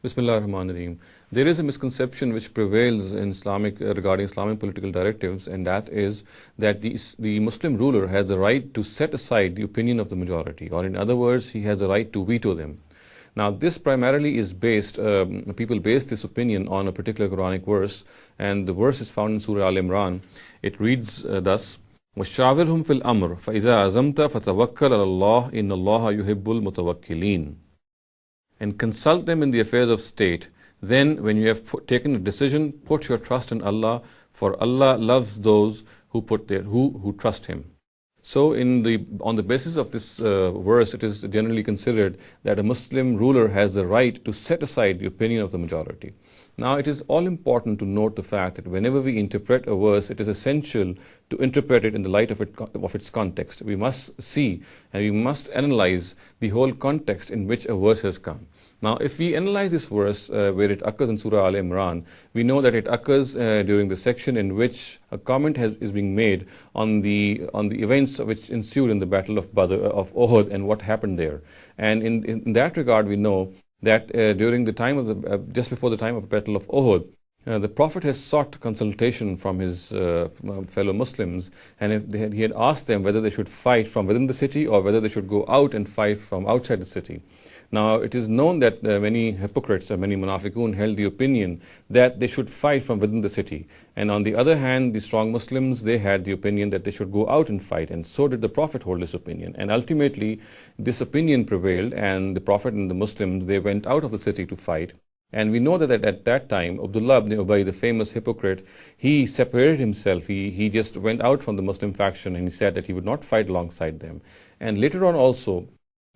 Bismillah ar-Rahman ar-Rahim. There is a misconception which prevails in regarding Islamic political directives, and that is that the Muslim ruler has the right to set aside the opinion of the majority, or in other words, he has the right to veto them. Now, this primarily is based, people base this opinion on a particular Quranic verse, and the verse is found in Surah Al-Imran. It reads thus, وَشَّاوِرْهُمْ فِي الْأَمْرِ فَإِذَا عَزَمْتَ فَتَوَكَّلْ عَلَى اللَّهِ إِنَّ اللَّهَ يُحِبُّ الْمُتَوَكِّلِينَ. And consult them in the affairs of state. Then, when you have taken a decision, put your trust in Allah, for Allah loves those who trust Him. So, on the basis of this verse, it is generally considered that a Muslim ruler has the right to set aside the opinion of the majority. Now, it is all important to note the fact that whenever we interpret a verse, it is essential to interpret it in the light of its context. We must see and we must analyze the whole context in which a verse has come. Now, if we analyze this verse where it occurs in Surah Al-Imran, we know that it occurs during the section in which a comment is being made on the events which ensued in the Battle of Uhud and what happened there. And in that regard, we know that during the time of just before the time of the Battle of Uhud, the Prophet has sought consultation from his fellow Muslims, and he had asked them whether they should fight from within the city or whether they should go out and fight from outside the city. Now, it is known that many hypocrites or many munafiqun held the opinion that they should fight from within the city. And on the other hand, the strong Muslims, they had the opinion that they should go out and fight. And so did the Prophet hold this opinion. And ultimately, this opinion prevailed, and the Prophet and the Muslims, they went out of the city to fight. And we know that at that time, Abdullah ibn Ubay, the famous hypocrite, he separated himself. He just went out from the Muslim faction, and he said that he would not fight alongside them. And later on also,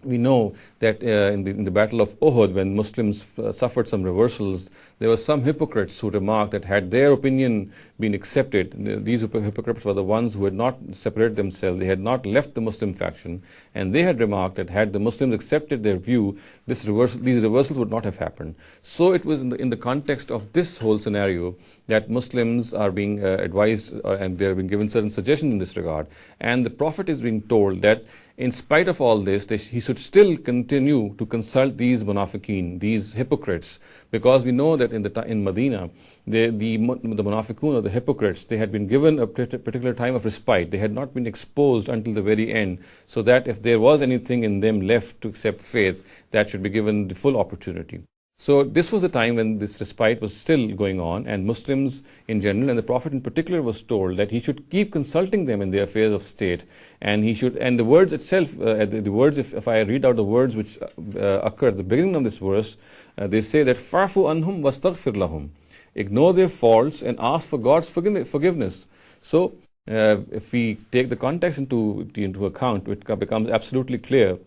we know that in the Battle of Uhud, when Muslims suffered some reversals, there were some hypocrites who remarked that had their opinion been accepted, these hypocrites were the ones who had not separated themselves, they had not left the Muslim faction, and they had remarked that had the Muslims accepted their view, these reversals would not have happened. So it was in the context of this whole scenario that Muslims are being advised and they are being given certain suggestions in this regard. And the Prophet is being told that in spite of all this, he should still continue to consult these munafiqeen, these hypocrites, because we know that in Medina, the munafiqun or the hypocrites, they had been given a particular time of respite. They had not been exposed until the very end, so that if there was anything in them left to accept faith, that should be given the full opportunity. So this was the time when this respite was still going on, and Muslims in general, and the Prophet in particular, was told that he should keep consulting them in the affairs of state, and the words itself, if I read out the words which occur at the beginning of this verse, they say that "Fa'fu anhum wastaghfir lahum," ignore their faults and ask for God's forgiveness. So if we take the context into account, it becomes absolutely clear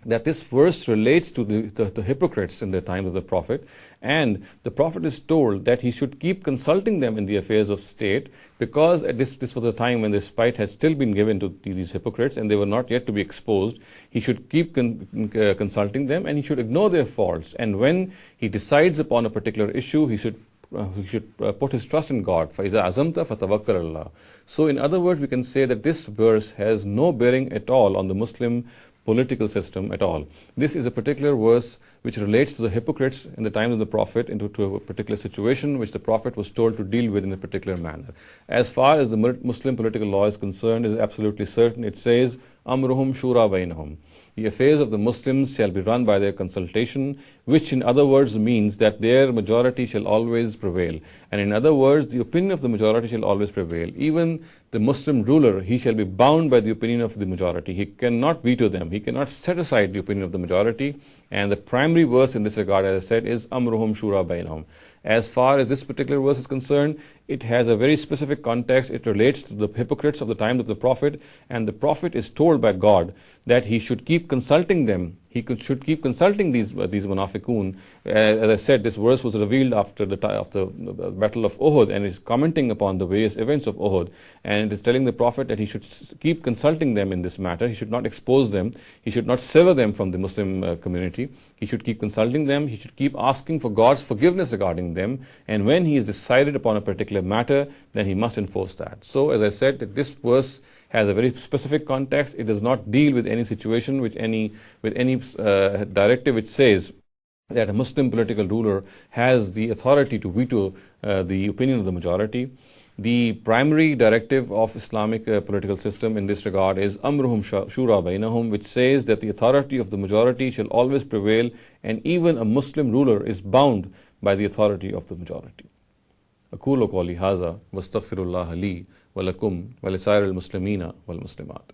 that this verse relates to the hypocrites in the time of the Prophet, and the Prophet is told that he should keep consulting them in the affairs of state, because this was a time when the respite had still been given to these hypocrites and they were not yet to be exposed. He should keep consulting them, and he should ignore their faults, and when he decides upon a particular issue, he should put his trust in God. فَإِذَا عَزَمْتَ فَتَوَكَّلْ اللَّهِ. So in other words, we can say that this verse has no bearing at all on the Muslim political system at all. This is a particular verse which relates to the hypocrites in the time of the Prophet, to a particular situation which the Prophet was told to deal with in a particular manner. As far as the Muslim political law is concerned, it is absolutely certain. It says, "Amruhum shura bainahum." The affairs of the Muslims shall be run by their consultation, which in other words means that their majority shall always prevail. And in other words, the opinion of the majority shall always prevail. Even the Muslim ruler, he shall be bound by the opinion of the majority. He cannot veto them. He cannot set aside the opinion of the majority. And the primary verse in this regard, as I said, is "Amruhum shura bainahum." As far as this particular verse is concerned, it has a very specific context. It relates to the hypocrites of the time of the Prophet, and the Prophet is told by God that he should keep consulting them. He should keep consulting these munafiqun. As I said, this verse was revealed after the Battle of Uhud, and is commenting upon the various events of Uhud. And it is telling the Prophet that he should keep consulting them in this matter. He should not expose them. He should not sever them from the Muslim community. He should keep consulting them. He should keep asking for God's forgiveness regarding them. And when he has decided upon a particular matter, then he must enforce that. So, as I said, that this verse has a very specific context. It does not deal with any situation with any directive which says that a Muslim political ruler has the authority to veto the opinion of the majority. The primary directive of Islamic political system in this regard is Amruhum Shura Bainahum, which says that the authority of the majority shall always prevail, and even a Muslim ruler is bound by the authority of the majority. أقول قولي هذا واستغفر الله لي ولكم ولسائر المسلمين والمسلمات.